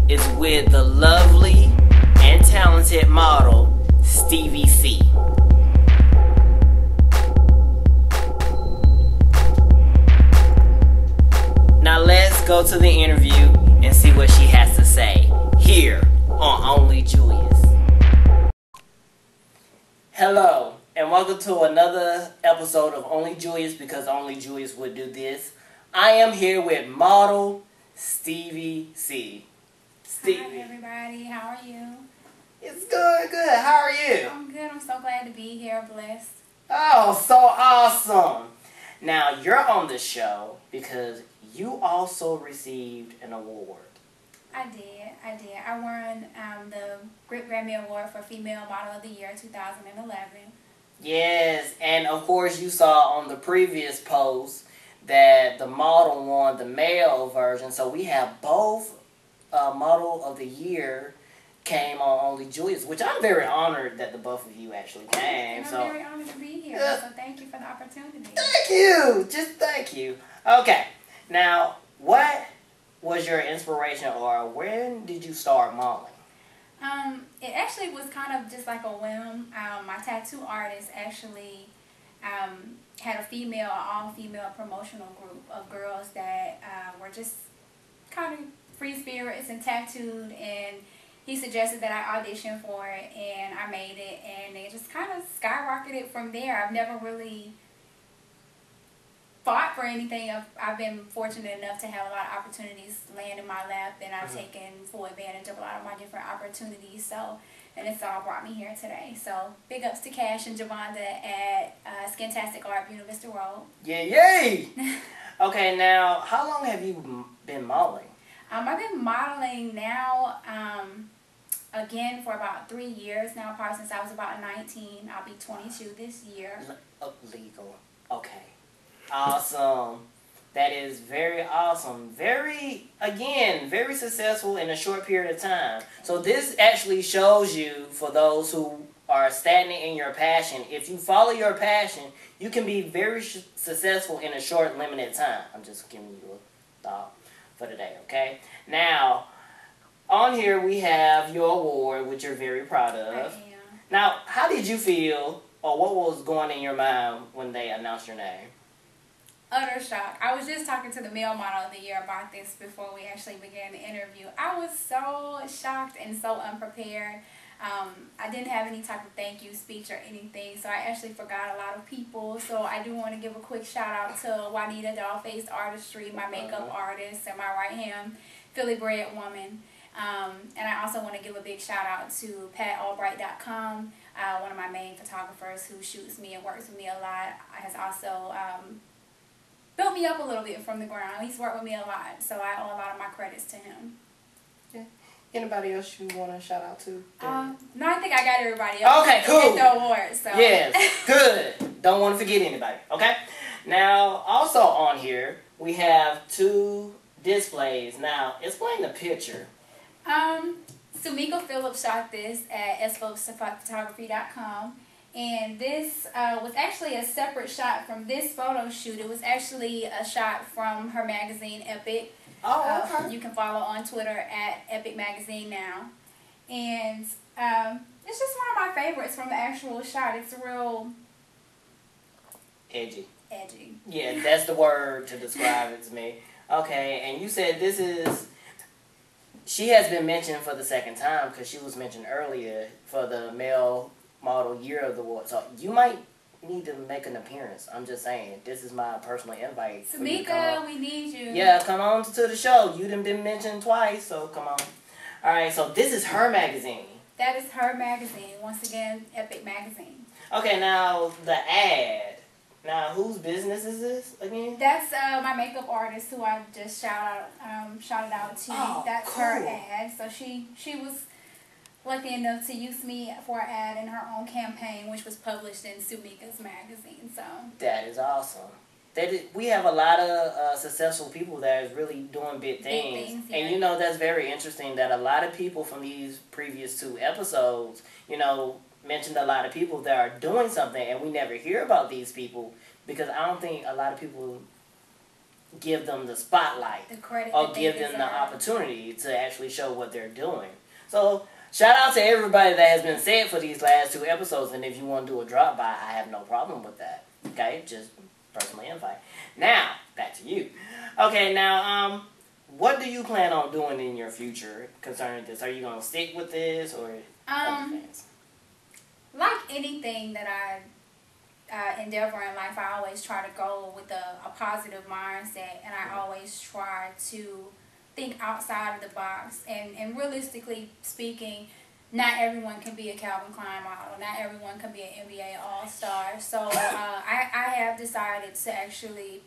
is with the lovely and talented model, Stevie C. Now let's go to the interview and see what she has to say here on Only Julious. Hello, and welcome to another episode of Only Julious, because only Julious would do this. I am here with model Stevie C. Stevie. Hi everybody, how are you? It's good. How are you? I'm good. I'm so glad to be here, blessed. Oh, so awesome. Now, you're on the show because you also received an award. I did. I won the Grammy Award for Female Model of the Year 2011. Yes, and of course you saw on the previous post that the model won the male version. So we have both Model of the Year came on Only Julious, which I'm very honored that the both of you actually came. I'm very honored to be here, so thank you for the opportunity. Thank you. Just thank you. Okay, now what was your inspiration, or when did you start modeling? It actually was kind of just like a whim. My tattoo artist actually had an all-female promotional group of girls that were just kind of free spirits and tattooed, and he suggested that I audition for it, and I made it, and it just kind of skyrocketed from there. I've never really fought for anything. I've been fortunate enough to have a lot of opportunities land in my lap, and I've taken full advantage of a lot of my different opportunities. So, and it's all brought me here today. So, big ups to Cash and Javonda at Skintastic Art, Buena Vista Road. Yay! Okay, now how long have you been modeling? I've been modeling now, again, for about 3 years now, probably since I was about 19. I'll be 22 this year. Legal. Okay. Awesome. That is very awesome. Very successful in a short period of time. So this actually shows you, for those who are stagnant in your passion, if you follow your passion, you can be very successful in a short, limited time. I'm just giving you a thought for today, okay? Now, on here we have your award, which you're very proud of. I am. Now, how did you feel, or what was going in your mind when they announced your name? Utter shock. I was just talking to the male model of the year about this before we actually began the interview. I was so shocked and so unprepared. I didn't have any type of thank you speech or anything, so I actually forgot a lot of people. So I do want to give a quick shout out to Juanita Dollface Artistry, my makeup artist, and my right hand Philly bred woman. And I also want to give a big shout out to PatAlbright.com, one of my main photographers who shoots me and works with me a lot. Has also built me up a little bit from the ground. He's worked with me a lot, so I owe a lot of my credits to him. Yeah. Anybody else you want to shout out to? No, I think I got everybody else. Okay, cool. Get the awards, so. Yes, good. Don't want to forget anybody, okay? Now, also on here, we have 2 displays. Now, explain the picture. Sumika Phillips shot this at sphotography.com. And this was actually a separate shot from this photo shoot. It was actually a shot from her magazine, Epic. Oh, okay. You can follow on Twitter at Epic Magazine now. And it's just one of my favorites from the actual shot. It's real edgy. Edgy. Yeah, that's the word to describe it to me. Okay, and you said this is... She has been mentioned for the second time because she was mentioned earlier for the Male Model Year of the Award. So you might need to make an appearance. I'm just saying. This is my personal invite. Tamika, we need you. Yeah, come on to the show. You done been mentioned twice, so come on. Alright, so this is her magazine. That is her magazine. Once again, Epic Magazine. Okay, now the ad. Now, whose business is this again? That's my makeup artist who I just shouted out to. Oh, that's cool. her ad. So she was lucky enough to use me for an ad in her own campaign, which was published in Sumika's magazine. So that is awesome. We have a lot of successful people that is really doing big things. Yeah. And you know, that's very interesting that a lot of people from these previous 2 episodes, you know, mentioned a lot of people that are doing something, and we never hear about these people because I don't think a lot of people give them the spotlight the credit or that they give them the deserve. opportunity to actually show what they're doing. So shout out to everybody that has been said for these last 2 episodes, and if you want to do a drop by, I have no problem with that. Okay, just personally invite. Now back to you. Okay, now what do you plan on doing in your future concerning this? Are you gonna stick with this or other things? Like anything that I endeavor in life, I always try to go with a positive mindset, and I always try to think outside of the box. And realistically speaking, not everyone can be a Calvin Klein model. Not everyone can be an NBA All-Star. So I have decided to actually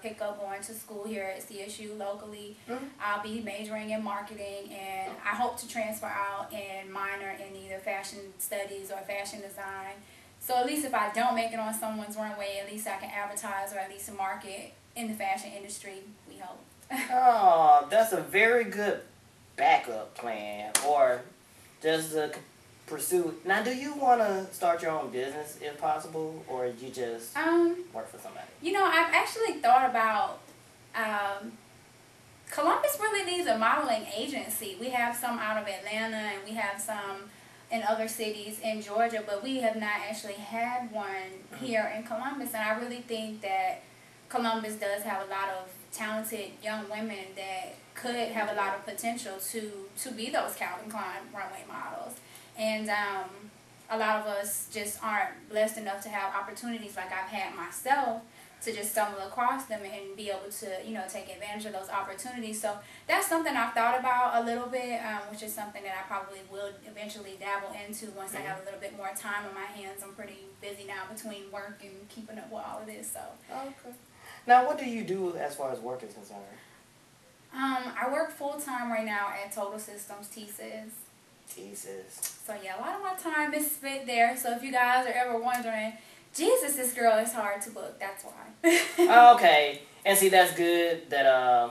pick up going to school here at CSU locally. I'll be majoring in marketing, and I hope to transfer out and minor in either fashion studies or fashion design. So at least if I don't make it on someone's runway, at least I can advertise or at least market in the fashion industry, we hope. Oh, that's a very good backup plan, or just to pursue. Now, do you want to start your own business if possible, or you just work for somebody? You know, I've actually thought about Columbus really needs a modeling agency. We have some out of Atlanta, and we have some in other cities in Georgia, but we have not actually had one here in Columbus. And I really think that Columbus does have a lot of talented young women that could have a lot of potential to be those Calvin Klein runway models. And a lot of us just aren't blessed enough to have opportunities like I've had myself to just stumble across them and be able to, you know, take advantage of those opportunities. So that's something I've thought about a little bit, which is something that I probably will eventually dabble into once I have a little bit more time on my hands. I'm pretty busy now between work and keeping up with all of this. So. Okay. Now, what do you do as far as work is concerned? I work full-time right now at Total Systems TSYS. So yeah, a lot of my time is spent there. So if you guys are ever wondering, Jesus, this girl is hard to book. That's why. Okay, and see, that's good that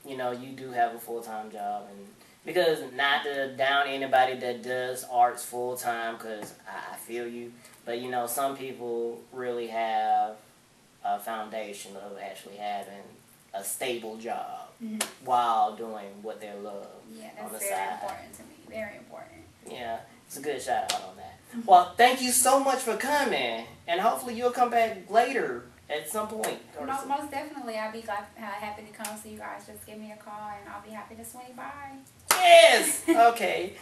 you know, you do have a full-time job, and because not to down anybody that does arts full-time, because I feel you, but you know, some people really have a foundation of actually having a stable job while doing what they love. Yeah, that's on the very side. important to me. Very important. Yeah, it's a good shout out on that. Well, thank you so much for coming, and hopefully you'll come back later at some point. Most definitely, I'll be happy to come see you guys. Just give me a call, and I'll be happy to swing by. Yes! Okay.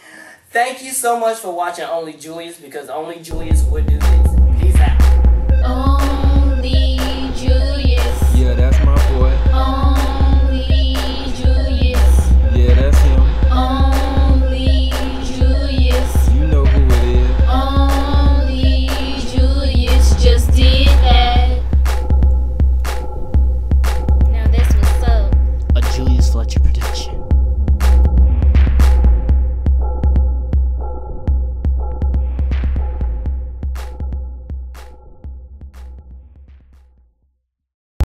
Thank you so much for watching Only Julious, because only Julious would do this. Peace out. Only Julious. Yeah, that's my boy.